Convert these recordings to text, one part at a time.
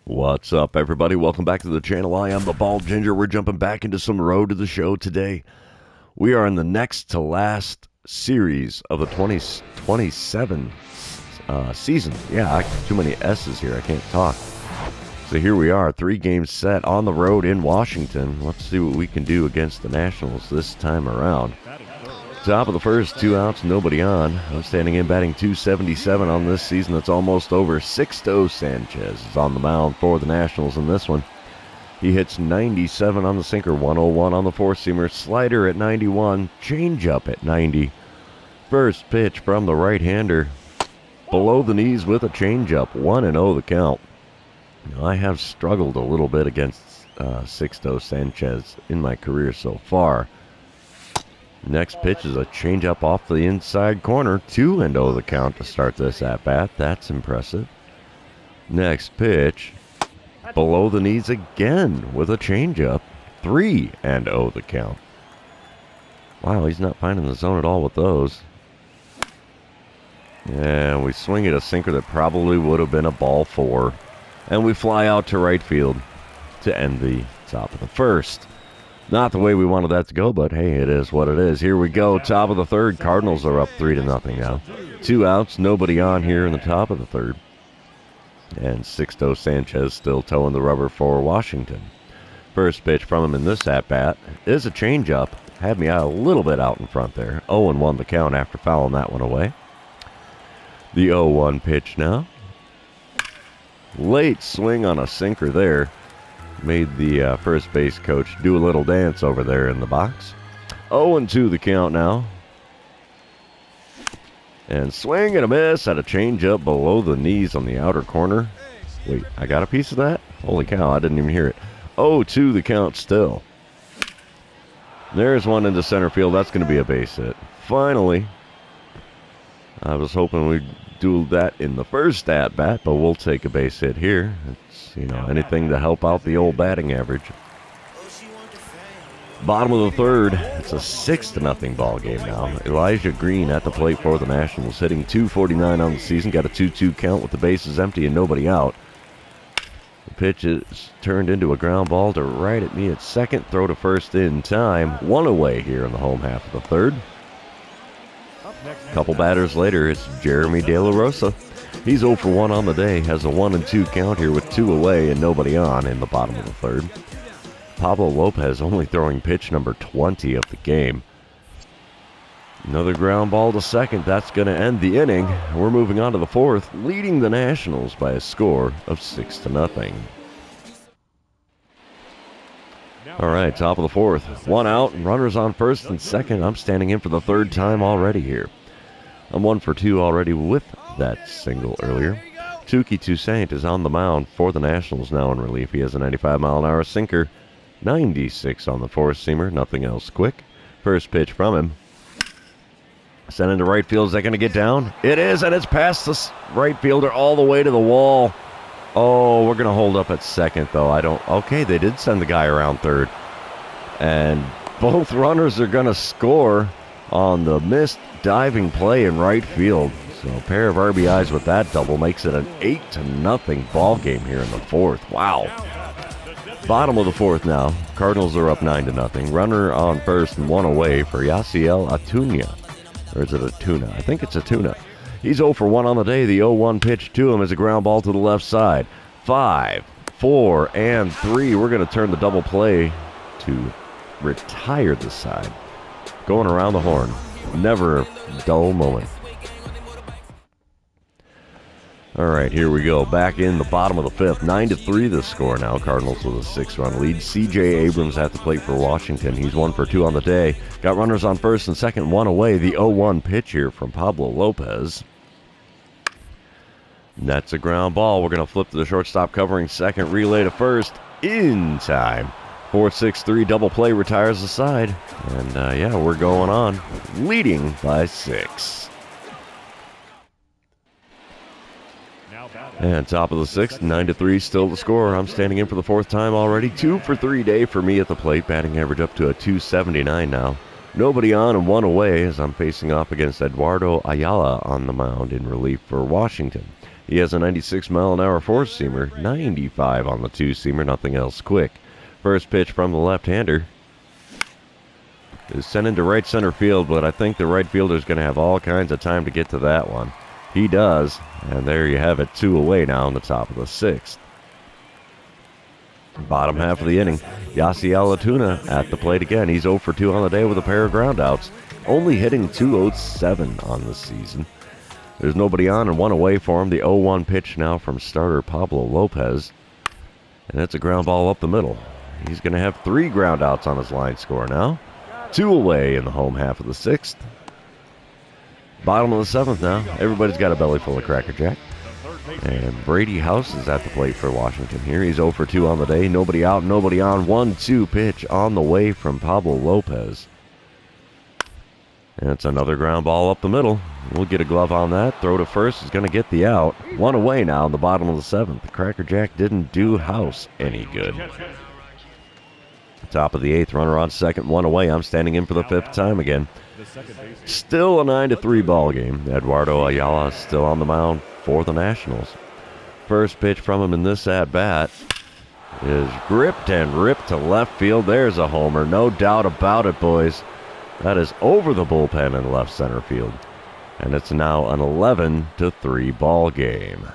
What's up, everybody? Welcome back to the channel. I am the Bald Ginger. We're jumping back into some Road to the Show today. We are in the next to last series of the 2027 season. Yeah, too many S's here. I can't talk. So here we are, 3 games set on the road in Washington. Let's see what we can do against the Nationals this time around. Top of the first, 2 outs, nobody on. I'm standing in batting .277 on this season. That's almost over. Sixto Sanchez is on the mound for the Nationals in this one. He hits 97 on the sinker, 101 on the four-seamer, slider at 91, changeup at 90. First pitch from the right-hander, below the knees with a changeup, 1-0 the count. Now, I have struggled a little bit against Sixto Sanchez in my career so far. Next pitch is a changeup off the inside corner. 2-0 the count to start this at-bat. That's impressive. Next pitch, below the knees again with a changeup. 3-0 the count. Wow, he's not finding the zone at all with those. And we swing at a sinker that probably would have been a ball 4. And we fly out to right field to end the top of the first. Not the way we wanted that to go, but hey, it is what it is. Here we go, top of the third. Cardinals are up 3-0 now. 2 outs, nobody on here in the top of the third. And Sixto Sanchez still towing the rubber for Washington. First pitch from him in this at-bat is a changeup. Had me out a little bit out in front there. 0-1 the count after fouling that one away. The 0-1 pitch now. Late swing on a sinker there. Made the first base coach do a little dance over there in the box. 0-2 the count now. And swing and a miss at a changeup below the knees on the outer corner. Wait, I got a piece of that? Holy cow, I didn't even hear it. 0-2 the count still. There's one into center field. That's going to be a base hit. Finally. I was hoping we'd do that in the first at-bat, but we'll take a base hit here. It's, anything to help out the old batting average. Bottom of the third, it's a 6-0 ball game now. Elijah Green at the plate for the Nationals, hitting .249 on the season. Got a 2-2 count with the bases empty and nobody out. The pitch is turned into a ground ball to right at me at second. Throw to first in time. 1 away here in the home half of the third. Couple batters later, it's Jeremy De La Rosa. He's 0 for 1 on the day, has a 1-2 count here with 2 away and nobody on in the bottom of the third. Pablo Lopez only throwing pitch number 20 of the game. Another ground ball to second. That's going to end the inning. We're moving on to the fourth, leading the Nationals by a score of 6-0. All right, top of the fourth. 1 out, runners on first and second. I'm standing in for the 3rd time already here. I'm 1 for 2 already with that single earlier. Touki Toussaint is on the mound for the Nationals now in relief. He has a 95-mile-an-hour sinker, 96 on the four-seamer, nothing else quick. First pitch from him. Sent into right field. Is that going to get down? It is, and it's past the right fielder all the way to the wall. Oh, we're going to hold up at second, though. Okay, they did send the guy around third. And both runners are going to score on the missed diving play in right field. So a pair of RBIs with that double makes it an 8-0 ball game here in the fourth. Wow. Bottom of the fourth now. Cardinals are up 9-0. Runner on first and 1 away for Yasiel Acuna. Or is it Atuna? I think it's Atuna. He's 0 for 1 on the day. The 0-1 pitch to him is a ground ball to the left side. 5, 4, and 3. We're going to turn the double play to retire the side. Going around the horn. Never a dull moment. All right, here we go. Back in the bottom of the fifth. 9-3 the score now. Cardinals with a 6-run lead. C.J. Abrams at the plate for Washington. He's 1 for 2 on the day. Got runners on first and second, 1 away. The 0-1 pitch here from Pablo Lopez. And that's a ground ball. We're going to flip to the shortstop covering second. Relay to first in time. 4-6-3 double play retires the side. And yeah, we're going on. Leading by 6. And top of the sixth, 9-3 still the score. I'm standing in for the 4th time already. 2 for 3 day for me at the plate. Batting average up to a .279 now. Nobody on and 1 away as I'm facing off against Eduardo Ayala on the mound in relief for Washington. He has a 96-mile-an-hour four-seamer, 95 on the two-seamer, nothing else quick. First pitch from the left-hander is sent into right center field, but I think the right fielder is going to have all kinds of time to get to that one. He does, and there you have it, 2 away now in the top of the 6th. Bottom half of the inning, Yasi Alatuna at the plate again. He's 0 for 2 on the day with a pair of groundouts, only hitting .207 on the season. There's nobody on and 1 away for him. The 0-1 pitch now from starter Pablo Lopez, and it's a ground ball up the middle. He's going to have 3 groundouts on his line score now. 2 away in the home half of the 6th. Bottom of the 7th now. Everybody's got a belly full of Cracker Jack. And Brady House is at the plate for Washington here. He's 0 for 2 on the day. Nobody out, nobody on. 1-2 pitch on the way from Pablo Lopez. And it's another ground ball up the middle. We'll get a glove on that. Throw to first is going to get the out. 1 away now in the bottom of the 7th. The Cracker Jack didn't do House any good. Top of the 8th, runner on second, 1 away. I'm standing in for the 5th time again. Still a 9-3 ball game. Eduardo Ayala is still on the mound for the Nationals. First pitch from him in this at-bat is gripped and ripped to left field. There's a homer, no doubt about it, boys. That is over the bullpen in left center field. And it's now an 11-3 ball game.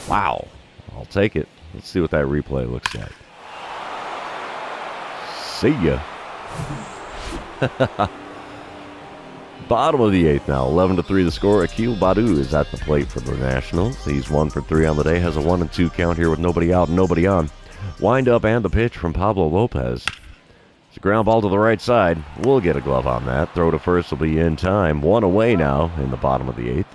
Wow. I'll take it. Let's see what that replay looks like. See ya. Bottom of the 8th now, 11-3 the score. Akil Baddoo is at the plate for the Nationals. He's 1 for 3 on the day, has a 1-2 count here with nobody out and nobody on. Wind up and the pitch from Pablo Lopez. It's a ground ball to the right side. We'll get a glove on that. Throw to first will be in time. 1 away now in the bottom of the 8th.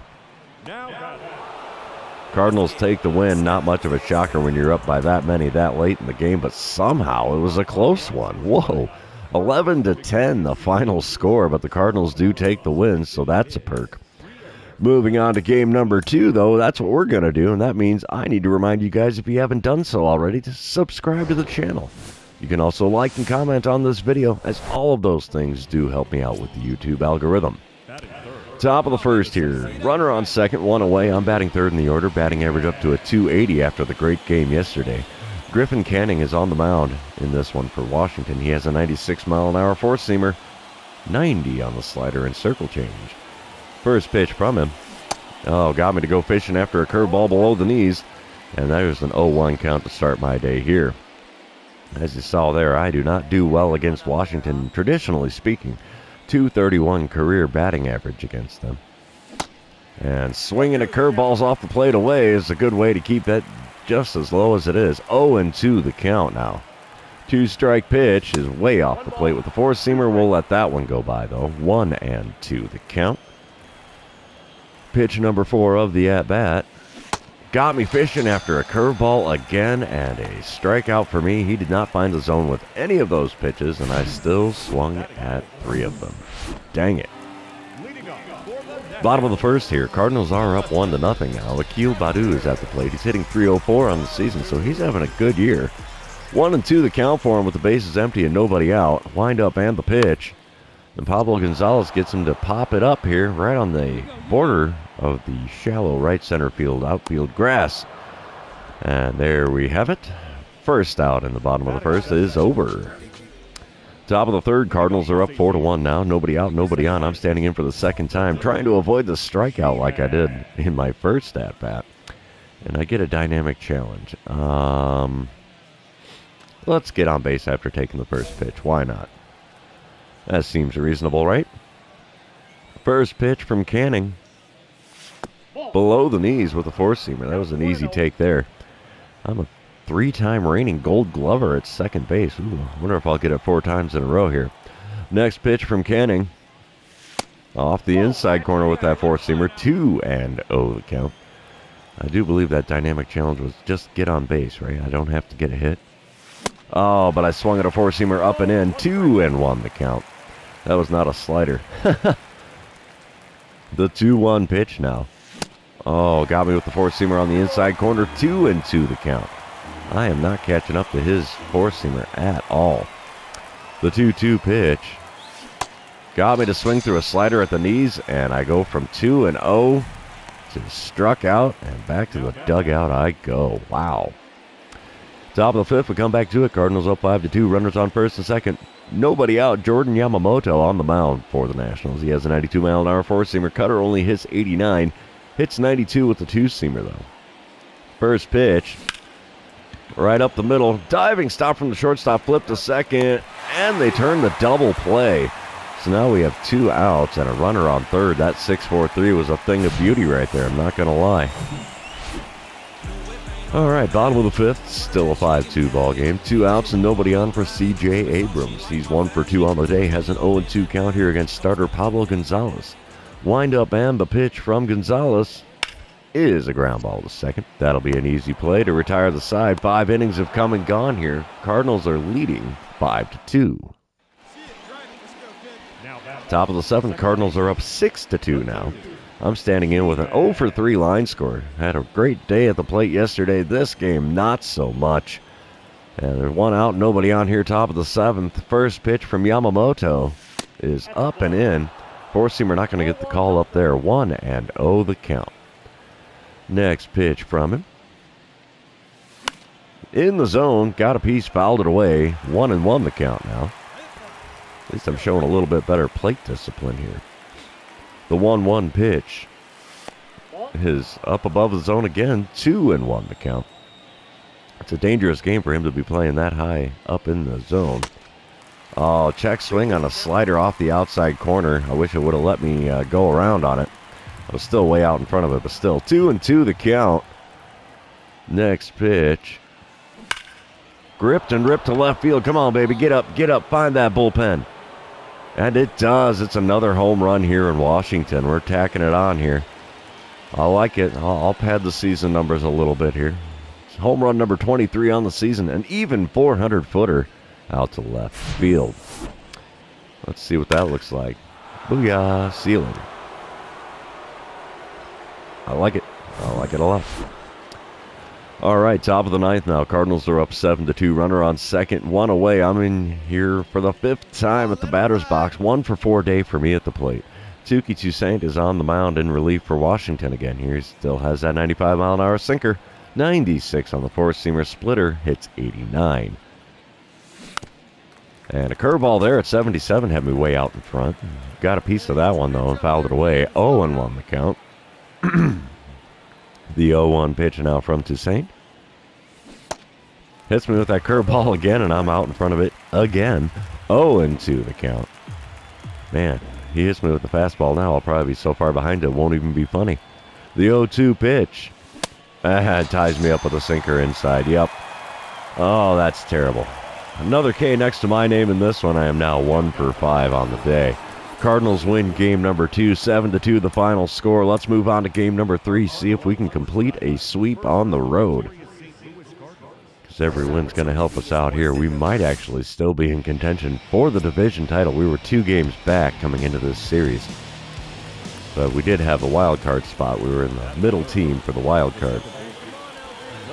Cardinals take the win. Not much of a shocker when you're up by that many that late in the game, but somehow it was a close one. Whoa. 11-10 the final score, but the Cardinals do take the win, so that's a perk. Moving on to game number 2, though, that's what we're going to do, and that means I need to remind you guys, if you haven't done so already, to subscribe to the channel. You can also like and comment on this video, as all of those things do help me out with the YouTube algorithm. Top of the 1st here. Runner on second, 1 away. I'm batting 3rd in the order. Batting average up to a .280 after the great game yesterday. Griffin Canning is on the mound in this one for Washington. He has a 96-mile-an-hour four-seamer. 90 on the slider and circle change. First pitch from him. Oh, got me to go fishing after a curveball below the knees. And there's an 0-1 count to start my day here. As you saw there, I do not do well against Washington, traditionally speaking. .231 career batting average against them. And swinging at curveballs off the plate away is a good way to keep that just as low as it is. 0-2 the count now. 2-strike pitch is way off the plate with the four-seamer. We'll let that one go by, though. 1-2 the count. Pitch number 4 of the at-bat. Got me fishing after a curveball again, and a strikeout for me. He did not find the zone with any of those pitches, and I still swung at 3 of them. Dang it. Bottom of the 1st here. Cardinals are up 1-0 now. Akil Baddoo is at the plate. He's hitting .304 on the season, so he's having a good year. 1-2 the count for him with the bases empty and nobody out. Wind up and the pitch. And Pablo Gonzalez gets him to pop it up here right on the border of the shallow right center field outfield grass. And there we have it. First out in the bottom of the 1st is over. Top of the 3rd, Cardinals are up 4-1 now. Nobody out, nobody on. I'm standing in for the 2nd time, trying to avoid the strikeout like I did in my first at-bat. And I get a dynamic challenge. Let's get on base after taking the first pitch. Why not? That seems reasonable, right? First pitch from Canning. Below the knees with a four-seamer. That was an easy take there. I'm a 3-time reigning Gold Glover at second base. Ooh, I wonder if I'll get it 4 times in a row here. Next pitch from Canning. Off the inside corner with that four-seamer. 2-0 the count. I do believe that dynamic challenge was just get on base, right? I don't have to get a hit. Oh, but I swung at a four-seamer up and in. 2-1 the count. That was not a slider. The 2-1 pitch now. Oh, got me with the four-seamer on the inside corner. 2-2 the count. I am not catching up to his four-seamer at all. The 2-2 pitch. Got me to swing through a slider at the knees, and I go from 2-0 is struck out, and back to the dugout I go. Wow. Top of the fifth, we come back to it. Cardinals up 5-2. Runners on first and second. Nobody out. Jordan Yamamoto on the mound for the Nationals. He has a 92-mile-an-hour four-seamer. Cutter only hits 89. Hits 92 with the two-seamer, though. First pitch. Right up the middle. Diving stop from the shortstop. Flip to second. And they turn the double play. So now we have 2 outs and a runner on third. That 6-4-3 was a thing of beauty right there. I'm not going to lie. All right, bottom of the fifth, still a 5-2 ball game. 2 outs and nobody on for C.J. Abrams. He's 1 for 2 on the day, has an 0-2 count here against starter Pablo Gonzalez. Wind up and the pitch from Gonzalez is a ground ball to second. That'll be an easy play to retire the side. 5 innings have come and gone here. Cardinals are leading 5-2. Top of the seventh, Cardinals are up 6-2 now. I'm standing in with an 0-for-3 line score. Had a great day at the plate yesterday. This game, not so much. And there's 1 out, nobody on here. Top of the seventh. First pitch from Yamamoto is up and in. Four-seamer not going to get the call up there. 1-0 the count. Next pitch from him. In the zone, got a piece, fouled it away. 1-1 the count now. At least I'm showing a little bit better plate discipline here. The 1-1 pitch is up above the zone again. 2-1 the count. It's a dangerous game for him to be playing that high up in the zone. Oh, check swing on a slider off the outside corner. I wish it would have let me go around on it. I was still way out in front of it, but still. 2-2 the count. Next pitch. Gripped and ripped to left field. Come on, baby. Get up, find that bullpen. And it does. It's another home run here in Washington. We're tacking it on here. I like it. I'll pad the season numbers a little bit here. It's home run number 23 on the season. An even 400-footer out to left field. Let's see what that looks like. Booyah. Ceiling. I like it. I like it a lot. All right, top of the ninth now. Cardinals are up 7-2. Runner on second, 1 away. I'm in here for the 5th time at the batter's box. 1 for 4 day for me at the plate. Touki Toussaint is on the mound in relief for Washington again. Here he still has that 95-mile-an-hour sinker. 96 on the four-seamer. Splitter hits 89. And a curveball there at 77 had me way out in front. Got a piece of that one, though, and fouled it away. 0-1 the count. The 0-1 pitch now from Toussaint. Hits me with that curveball again, and I'm out in front of it again. 0-2 the count. Man, he hits me with the fastball now. I'll probably be so far behind it won't even be funny. The 0-2 pitch. Ties me up with a sinker inside. Yep. Oh, that's terrible. Another K next to my name in this one. I am now 1 for 5 on the day. Cardinals win game number 2, 7-2 the final score. Let's move on to game number 3, see if we can complete a sweep on the road. Because every win's going to help us out here. We might actually still be in contention for the division title. We were 2 games back coming into this series. But we did have a wild card spot. We were in the middle team for the wild card.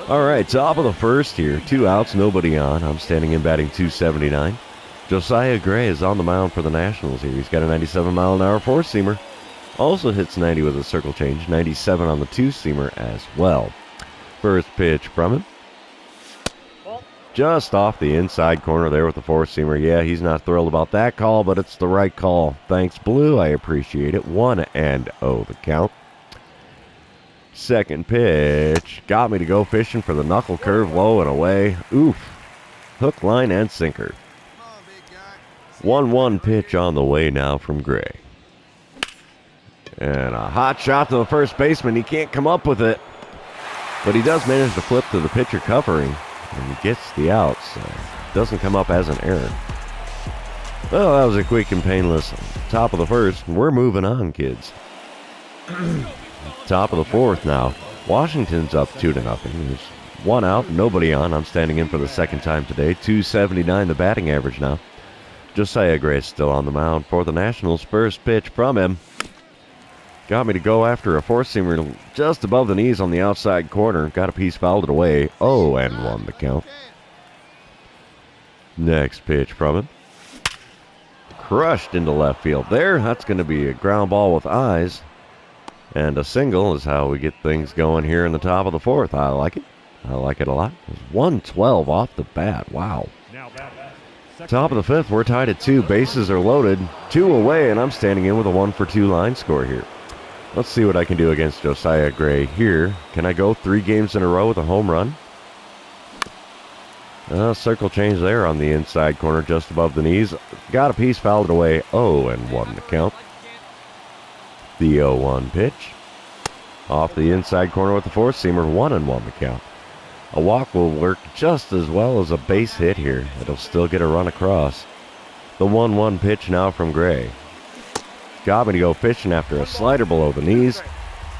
All right, top of the first here. 2 outs, nobody on. I'm standing in batting 279. Josiah Gray is on the mound for the Nationals here. He's got a 97-mile-an-hour four-seamer. Also hits 90 with a circle change. 97 on the two-seamer as well. First pitch from him. Just off the inside corner there with the four-seamer. Yeah, he's not thrilled about that call, but it's the right call. Thanks, Blue. I appreciate it. 1-0 the count. Second pitch. Got me to go fishing for the knuckle curve. Low and away. Oof. Hook, line, and sinker. 1-1 pitch on the way now from Gray. And a hot shot to the first baseman. He can't come up with it. But he does manage to flip to the pitcher covering. And he gets the out. So doesn't come up as an error. Well, that was a quick and painless top of the first. We're moving on, kids. Top of the fourth now. Washington's up 2-0. There's 1 out, nobody on. I'm standing in for the second time today. 279 the batting average now. Josiah Gray still on the mound for the Nationals. First pitch from him. Got me to go after a four-seamer just above the knees on the outside corner. Got a piece, fouled it away. 0-1 the count. Next pitch from him. Crushed into left field there. That's going to be a ground ball with eyes. And a single is how we get things going here in the top of the fourth. I like it. I like it a lot. It was 112 off the bat. Wow. Top of the fifth, we're tied at 2. Bases are loaded. 2 away, and I'm standing in with a 1-for-2 line score here. Let's see what I can do against Josiah Gray here. Can I go 3 games in a row with a home run? Circle change there on the inside corner just above the knees. Got a piece, fouled it away. 0-1 the count. The 0-1 pitch. Off the inside corner with the four-seamer. 1-1 the count. A walk will work just as well as a base hit here. It'll still get a run across. The 1-1 pitch now from Gray. Got me to go fishing after a slider below the knees.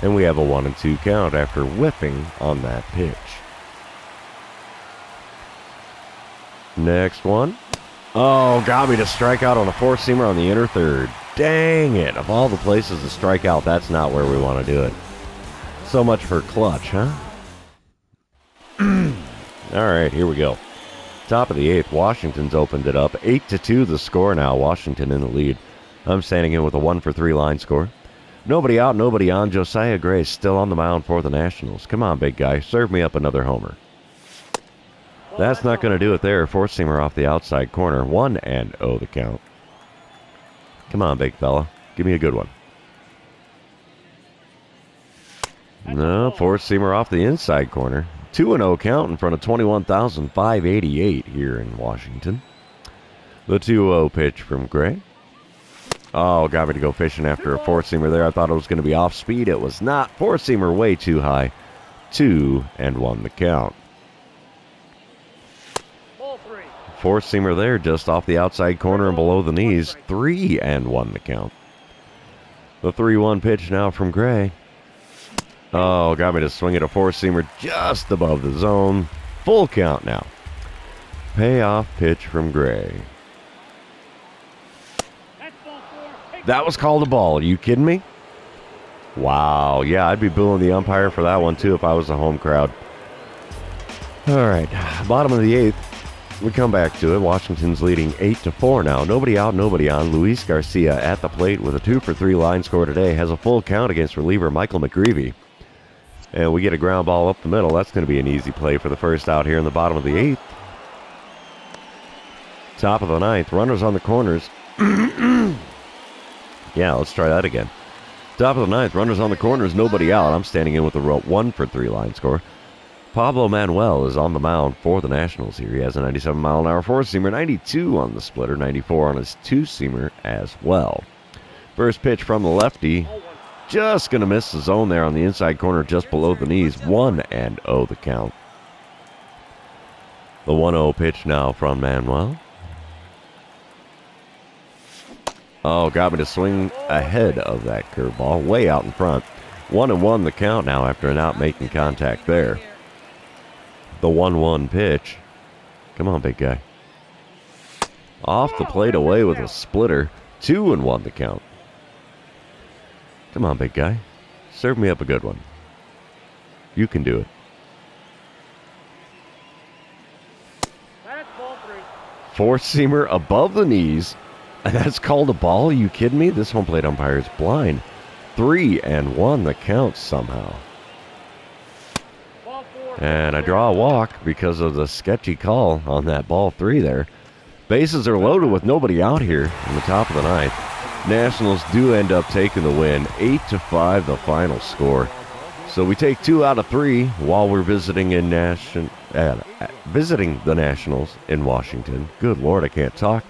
And we have a 1-2 count after whiffing on that pitch. Next one. Oh, got me to strike out on a four-seamer on the inner third. Dang it. Of all the places to strike out, that's not where we want to do it. So much for clutch, huh? All right, here we go. Top of the 8th, Washington's opened it up. 8-2 the score now. Washington in the lead. I'm standing in with a 1-for-3 line score. Nobody out, nobody on. Josiah Gray still on the mound for the Nationals. Come on, big guy. Serve me up another homer. That's not going to do it there. Four-seamer off the outside corner. 1-0 the count. Come on, big fella. Give me a good one. No, four-seamer off the inside corner. 2-0 count in front of 21,588 here in Washington. The 2-0 pitch from Gray. Oh, got me to go fishing after a four-seamer there. I thought it was going to be off speed. It was not. Four-seamer way too high. 2-1 the count. Four-seamer there just off the outside corner and below the knees. 3-1 the count. The 3-1 pitch now from Gray. Oh, got me to swing at a four-seamer just above the zone. Full count now. Payoff pitch from Gray. That was called a ball. Are you kidding me? Wow. Yeah, I'd be booing the umpire for that one, too, if I was the home crowd. All right. Bottom of the 8th. We come back to it. Washington's leading 8-4 now. Nobody out, nobody on. Luis Garcia at the plate with a 2-for-3 line score today. Has a full count against reliever Michael McGreevy. And we get a ground ball up the middle. That's going to be an easy play for the first out here in the bottom of the 8th. Top of the 9th. Runners on the corners. Yeah, let's try that again. Top of the 9th. Runners on the corners. Nobody out. I'm standing in with a 1-for-3 line score. Pablo Manuel is on the mound for the Nationals here. He has a 97-mile-an-hour four-seamer, 92 on the splitter, 94 on his two-seamer as well. First pitch from the lefty. Just going to miss the zone there on the inside corner just below the knees. 1-0 the count. The 1-0 pitch now from Manuel. Oh, got me to swing ahead of that curveball, way out in front. 1-1 the count now after an out making contact there. The 1-1 pitch. Come on, big guy. Off the plate away with a splitter. 2-1 the count. Come on, big guy. Serve me up a good one. You can do it. Four-seamer above the knees. And that's called a ball? Are you kidding me? This home plate umpire is blind. 3-1 the count somehow. And I draw a walk because of the sketchy call on that ball 3 there. Bases are loaded with nobody out here in the top of the 9th. Nationals do end up taking the win. 8-5 the final score. So we take 2 out of 3 while we're visiting the Nationals in Washington. Good Lord, I can't talk.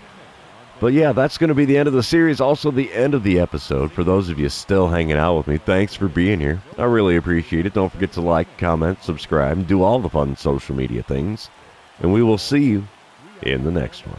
But yeah, that's going to be the end of the series. Also the end of the episode. For those of you still hanging out with me, thanks for being here. I really appreciate it. Don't forget to like, comment, subscribe, and do all the fun social media things. And we will see you in the next one.